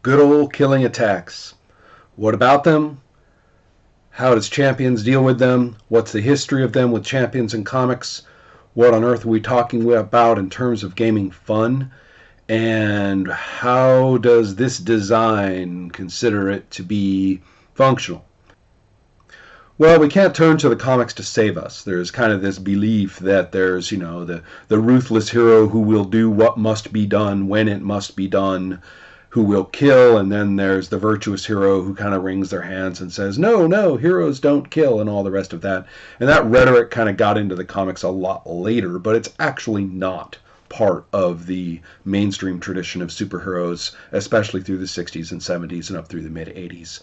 Good old killing attacks. What about them? How does Champions deal with them? What's the history of them with Champions in comics? What on earth are we talking about in terms of gaming fun? And how does this design consider it to be functional? Well, we can't turn to the comics to save us. There's kind of this belief that there's, the ruthless hero who will do what must be done when it must be done, who will kill, and then there's the virtuous hero who kind of wrings their hands and says, no, heroes don't kill, and all the rest of that. And that rhetoric kind of got into the comics a lot later, but it's actually not part of the mainstream tradition of superheroes, especially through the 60s and 70s and up through the mid-80s.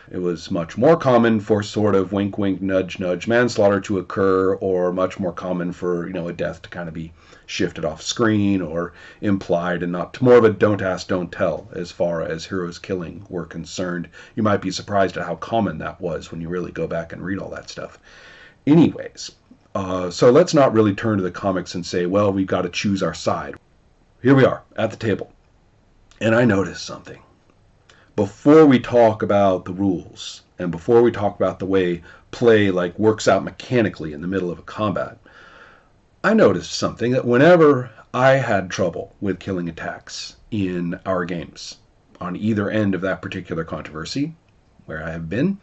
It was much more common for sort of wink, wink, nudge, nudge manslaughter to occur, or much more common for, a death to kind of be shifted off screen or implied, and not more of a don't ask, don't tell as far as heroes killing were concerned. You might be surprised at how common that was when you really go back and read all that stuff. Anyways, so let's not really turn to the comics and say, well, we've got to choose our side. Here we are at the table, and I noticed something. Before we talk about the rules, and before we talk about the way play works out mechanically in the middle of a combat, I noticed something, that whenever I had trouble with killing attacks in our games, on either end of that particular controversy, where I have been,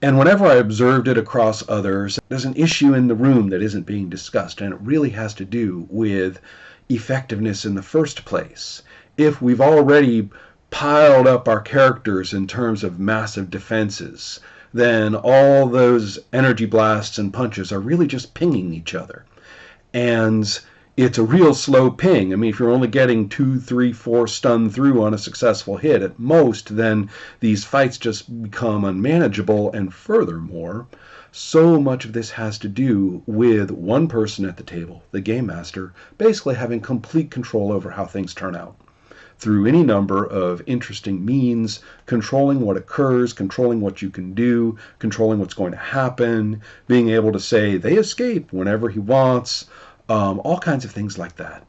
and whenever I observed it across others, there's an issue in the room that isn't being discussed, and it really has to do with effectiveness in the first place. If we've already piled up our characters in terms of massive defenses, then all those energy blasts and punches are really just pinging each other. And it's a real slow ping. I mean, if you're only getting 2, 3, 4 stun through on a successful hit at most, then these fights just become unmanageable. And furthermore, so much of this has to do with one person at the table, the game master, basically having complete control over how things turn out, through any number of interesting means, controlling what occurs, controlling what you can do, controlling what's going to happen, being able to say they escape whenever he wants, all kinds of things like that.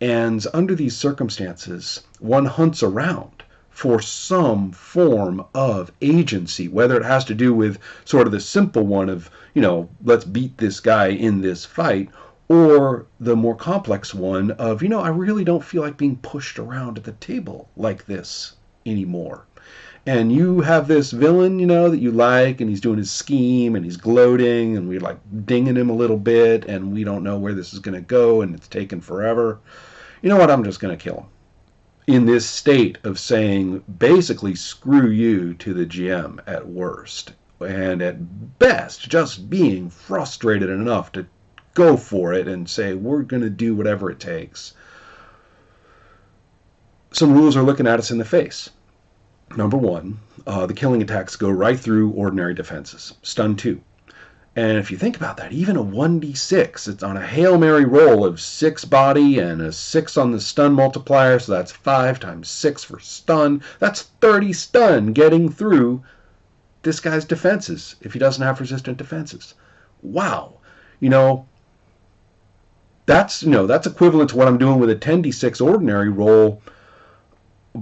And under these circumstances, one hunts around for some form of agency, whether it has to do with sort of the simple one of, let's beat this guy in this fight, or the more complex one of, I really don't feel like being pushed around at the table like this anymore. And you have this villain, that you like, and he's doing his scheme, and he's gloating, and we're dinging him a little bit, and we don't know where this is going to go, and it's taken forever. You know what? I'm just going to kill him. In this state of saying, basically, screw you to the GM at worst, and at best, just being frustrated enough to go for it and say, we're going to do whatever it takes. Some rules are looking at us in the face. Number one, the killing attacks go right through ordinary defenses. Stun 2. And if you think about that, even a 1d6, it's on a Hail Mary roll of 6 body and a 6 on the stun multiplier, so that's 5 times 6 for stun. That's 30 stun getting through this guy's defenses if he doesn't have resistant defenses. Wow. That's equivalent to what I'm doing with a 10d6 ordinary roll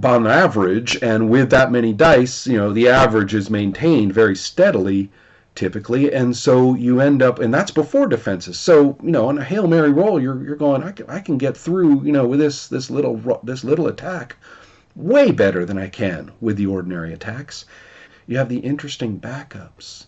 on average, and with that many dice, the average is maintained very steadily, typically, and so you end up, and that's before defenses. So, on a Hail Mary roll, you're going, I can get through, with this little attack way better than I can with the ordinary attacks. You have the interesting backups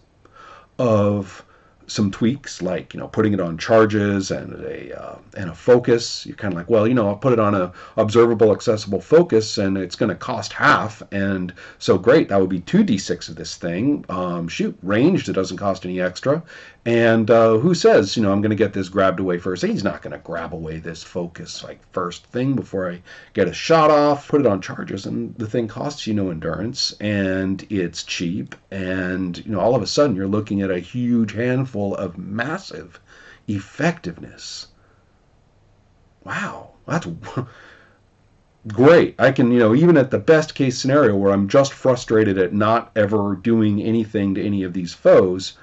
of some tweaks, like putting it on charges and a focus. You're kind of like, well, I'll put it on a observable accessible focus, and it's going to cost half, and so great, that would be 2d6 of this thing. Shoot, ranged, it doesn't cost any extra, and who says I'm going to get this grabbed away first? He's not going to grab away this focus first thing before I get a shot off. Put it on charges, and the thing costs you no endurance, and it's cheap, and all of a sudden you're looking at a huge handful of massive effectiveness. Wow, that's great. I can, even at the best case scenario where I'm just frustrated at not ever doing anything to any of these foes,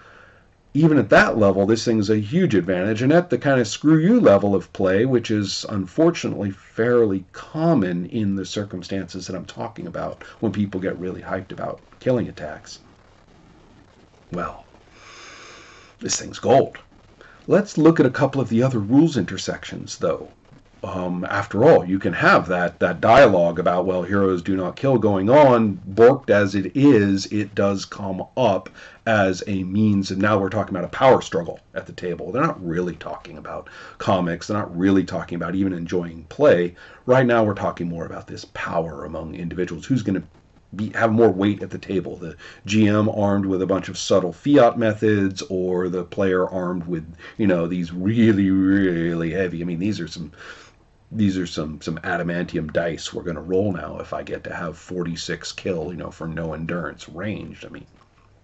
even at that level, this thing's a huge advantage. And at the kind of screw you level of play, which is unfortunately fairly common in the circumstances that I'm talking about when people get really hyped about killing attacks, well, this thing's gold. Let's look at a couple of the other rules intersections, though. After all, you can have that dialogue about, well, heroes do not kill going on. Borked as it is, it does come up as a means, and now we're talking about a power struggle at the table. They're not really talking about comics. They're not really talking about even enjoying play. Right now we're talking more about this power among individuals. Who's going to have more weight at the table, the GM armed with a bunch of subtle fiat methods, or the player armed with, these really, really heavy, these are some adamantium dice we're going to roll now if I get to have 46 kill, for no endurance ranged.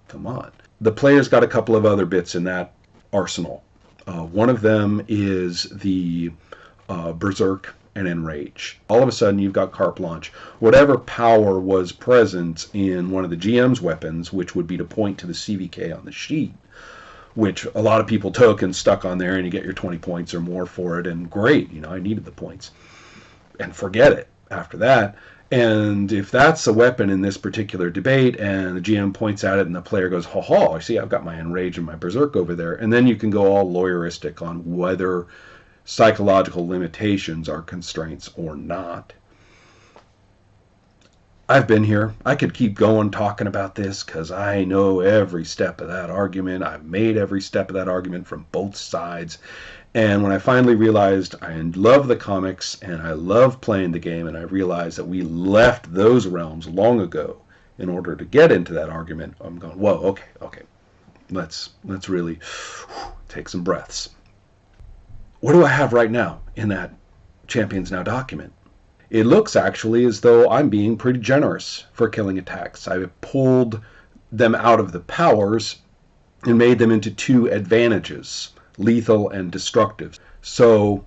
Come on. The player's got a couple of other bits in that arsenal. One of them is the Berserk and Enrage. All of a sudden you've got carte blanche. Whatever power was present in one of the GM's weapons, which would be to point to the CVK on the sheet, which a lot of people took and stuck on there, and you get your 20 points or more for it, and great, I needed the points. And forget it after that. And if that's a weapon in this particular debate, and the GM points at it, and the player goes, ha, I see I've got my Enrage and my Berserk over there, and then you can go all lawyeristic on whether psychological limitations are constraints or not. I've been here. I could keep going talking about this because I know every step of that argument. I've made every step of that argument from both sides. And when I finally realized I love the comics and I love playing the game, and I realized that we left those realms long ago in order to get into that argument, I'm going, whoa, okay. Let's really take some breaths. What do I have right now in that Champions Now document? It looks actually as though I'm being pretty generous for killing attacks. I've pulled them out of the powers and made them into two advantages, lethal and destructive. So,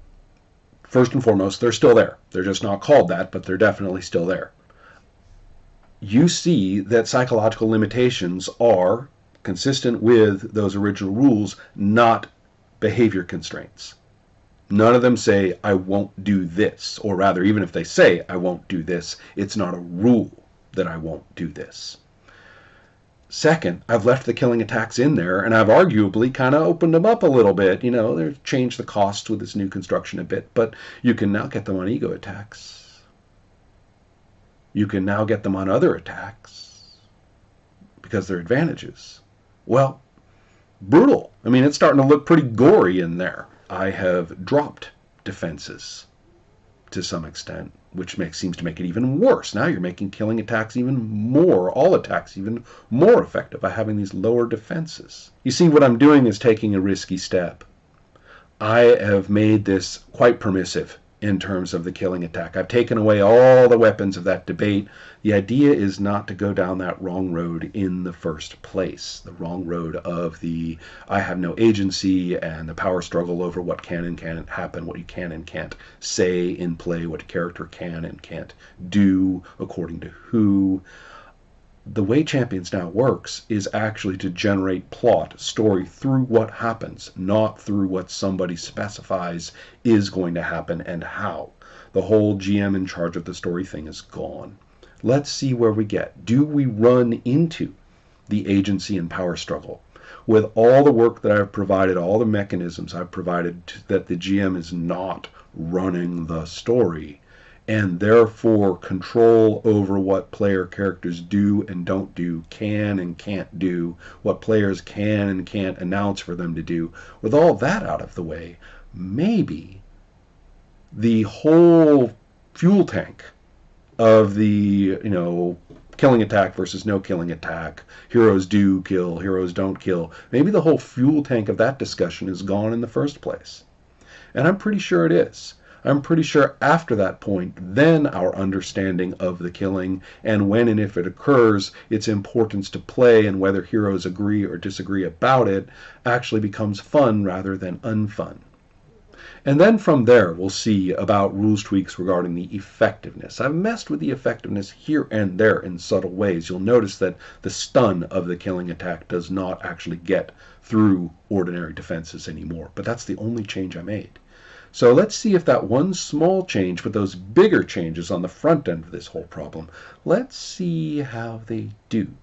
first and foremost, they're still there. They're just not called that, but they're definitely still there. You see that psychological limitations are consistent with those original rules, not behavior constraints. None of them say, I won't do this. Or rather, even if they say, I won't do this, it's not a rule that I won't do this. Second, I've left the killing attacks in there, and I've arguably kind of opened them up a little bit. They've changed the cost with this new construction a bit, but you can now get them on ego attacks. You can now get them on other attacks because they're advantages. Well, brutal. It's starting to look pretty gory in there. I have dropped defenses to some extent, which seems to make it even worse. Now you're making killing attacks all attacks even more effective by having these lower defenses. You see, what I'm doing is taking a risky step. I have made this quite permissive in terms of the killing attack. I've taken away all the weapons of that debate. The idea is not to go down that wrong road in the first place. The wrong road of the I have no agency and the power struggle over what can and can't happen, what you can and can't say in play, what a character can and can't do according to who. The way Champions Now works is actually to generate plot, story through what happens, not through what somebody specifies is going to happen and how. The whole GM in charge of the story thing is gone. Let's see where we get. Do we run into the agency and power struggle? With all the work that I've provided, all the mechanisms I've provided, that the GM is not running the story, and therefore control over what player characters do and don't do, can and can't do, what players can and can't announce for them to do. With all that out of the way, maybe the whole fuel tank of the, killing attack versus no killing attack, heroes do kill, heroes don't kill, maybe the whole fuel tank of that discussion is gone in the first place. And I'm pretty sure it is. I'm pretty sure after that point, then our understanding of the killing and when and if it occurs, its importance to play and whether heroes agree or disagree about it actually becomes fun rather than unfun. And then from there, we'll see about rules tweaks regarding the effectiveness. I've messed with the effectiveness here and there in subtle ways. You'll notice that the stun of the killing attack does not actually get through ordinary defenses anymore, but that's the only change I made. So let's see if that one small change with those bigger changes on the front end of this whole problem, let's see how they do.